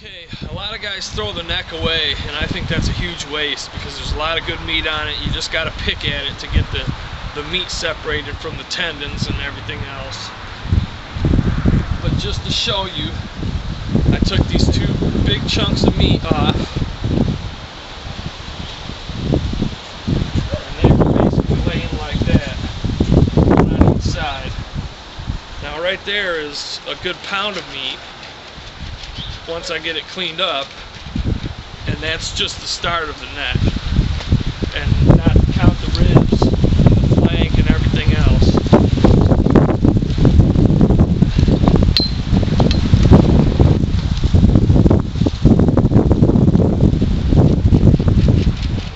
Okay, a lot of guys throw the neck away, and I think that's a huge waste because there's a lot of good meat on it. You just got to pick at it to get the meat separated from the tendons and everything else. But just to show you, I took these two big chunks of meat off, and they were basically laying like that, one on each side. Now right there is a good pound of meat once I get it cleaned up, and that's just the start of the neck, and not count the ribs, the flank, and everything else.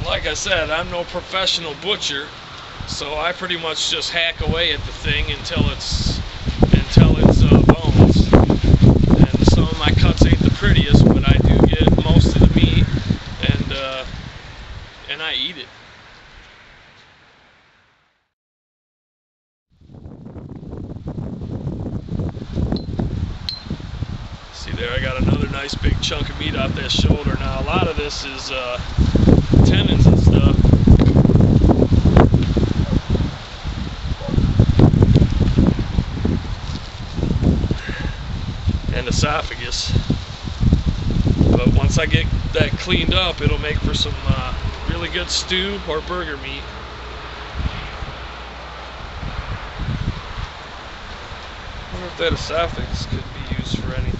Like I said, I'm no professional butcher, so I pretty much just hack away at the thing until it's bones. And some of my cuts ain't the prettiest, but I do get most of the meat, and I eat it. See there, I got another nice big chunk of meat off that shoulder. Now a lot of this is tendons and stuff. And esophagus. But once I get that cleaned up, it'll make for some really good stew or burger meat. I wonder if that esophagus could be used for anything.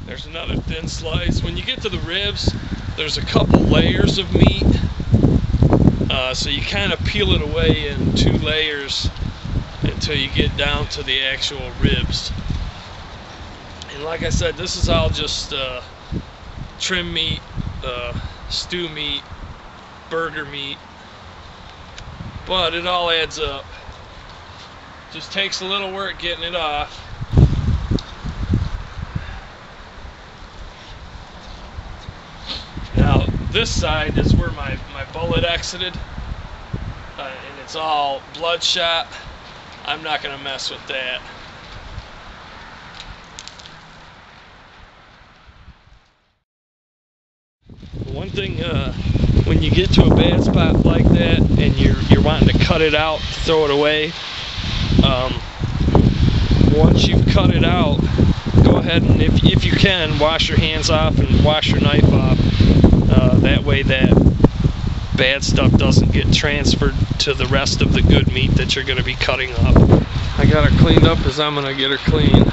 There's another thin slice. When you get to the ribs, there's a couple layers of meat, so you kind of peel it away in 2 layers until you get down to the actual ribs. And like I said, this is all just trim meat, stew meat, burger meat, but it all adds up. Just takes a little work getting it off. Now this side is where my bullet exited, and it's all bloodshot. I'm not going to mess with that. One thing, when you get to a bad spot like that and you're wanting to cut it out, throw it away, once you've cut it out, go ahead and if you can, wash your hands off and wash your knife off. That way that bad stuff doesn't get transferred to the rest of the good meat that you're going to be cutting up. I got her cleaned up as I'm going to get her clean.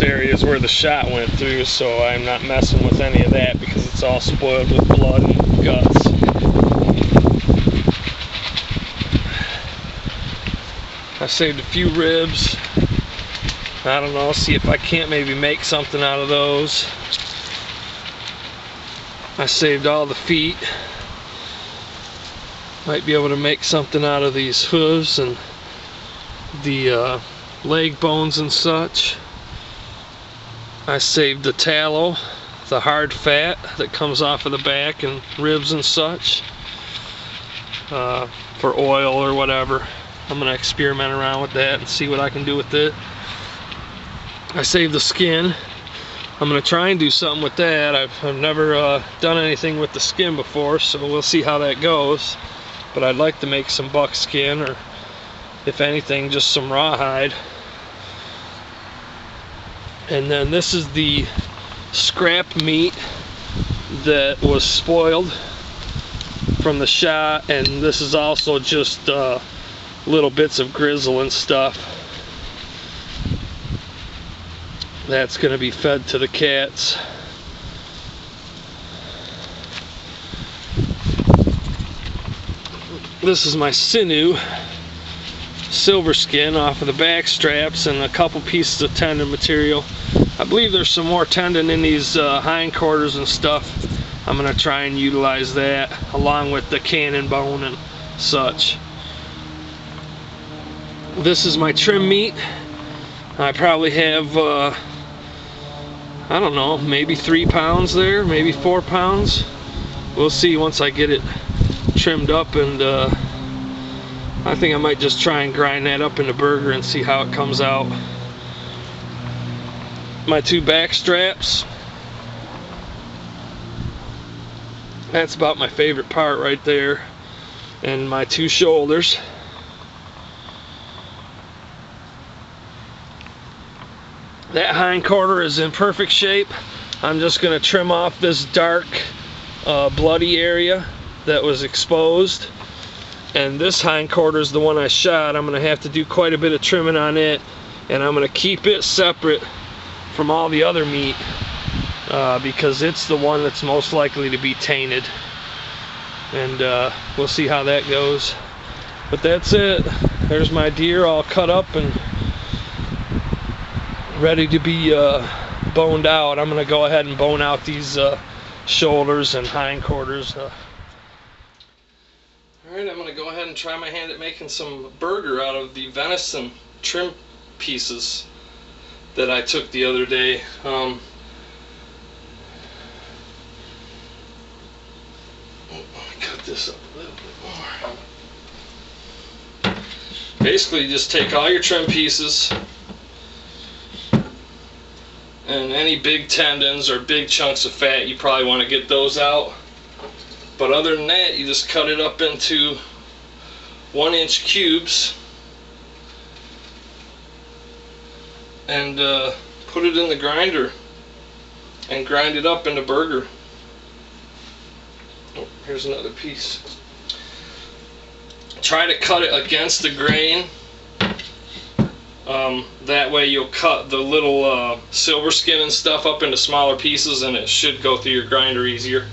Area is where the shot went through, so I'm not messing with any of that because it's all spoiled with blood and guts. I saved a few ribs. I don't know, see if I can't maybe make something out of those. I saved all the feet. Might be able to make something out of these hooves and the leg bones and such. I saved the tallow, the hard fat that comes off of the back and ribs and such, for oil or whatever. I'm going to experiment around with that and see what I can do with it. I saved the skin. I'm going to try and do something with that. I've never done anything with the skin before, so we'll see how that goes. But I'd like to make some buckskin, or if anything, just some rawhide. And then this is the scrap meat that was spoiled from the shot, and this is also just little bits of grizzle and stuff. That's going to be fed to the cats. This is my sinew silver skin off of the back straps and a couple pieces of tendon material. I believe there's some more tendon in these hindquarters and stuff. I'm going to try and utilize that along with the cannon bone and such. This is my trim meat. I probably have I don't know, maybe 3 pounds there, maybe 4 pounds. We'll see once I get it trimmed up, and I think I might just try and grind that up in the burger and see how it comes out. My 2 back straps. That's about my favorite part right there. And my 2 shoulders. That hind quarter is in perfect shape. I'm just going to trim off this dark bloody area that was exposed, and this hind quarter is the one I shot. I'm going to have to do quite a bit of trimming on it, and I'm going to keep it separate from all the other meat because it's the one that's most likely to be tainted, and we'll see how that goes. But that's it. There's my deer all cut up and ready to be boned out. I'm going to go ahead and bone out these shoulders and hindquarters. Alright, I'm going to go ahead and try my hand at making some burger out of the venison trim pieces that I took the other day. Cut this up a little bit more. Basically, you just take all your trim pieces and any big tendons or big chunks of fat, you probably want to get those out. But other than that, you just cut it up into 1-inch cubes and put it in the grinder and grind it up into burger. Oh, here's another piece. Try to cut it against the grain. That way you'll cut the little silver skin and stuff up into smaller pieces, and it should go through your grinder easier.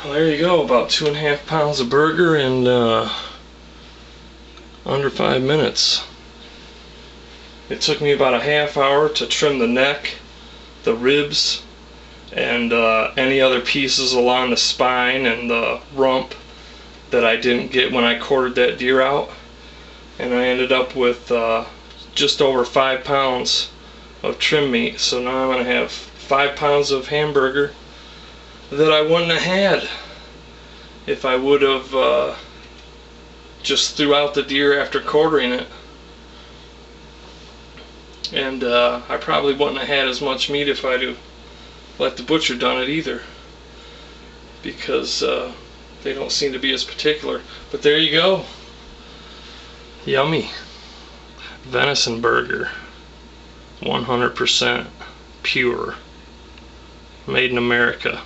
Well, there you go, about 2.5 pounds of burger in under 5 minutes. It took me about a half hour to trim the neck, the ribs, and any other pieces along the spine and the rump that I didn't get when I quartered that deer out. And I ended up with just over 5 pounds of trim meat. So now I'm going to have 5 pounds of hamburger that I wouldn't have had if I would have just threw out the deer after quartering it. And I probably wouldn't have had as much meat if I'd have let the butcher done it either, because they don't seem to be as particular. But there you go. Yummy venison burger, 100% pure, made in America.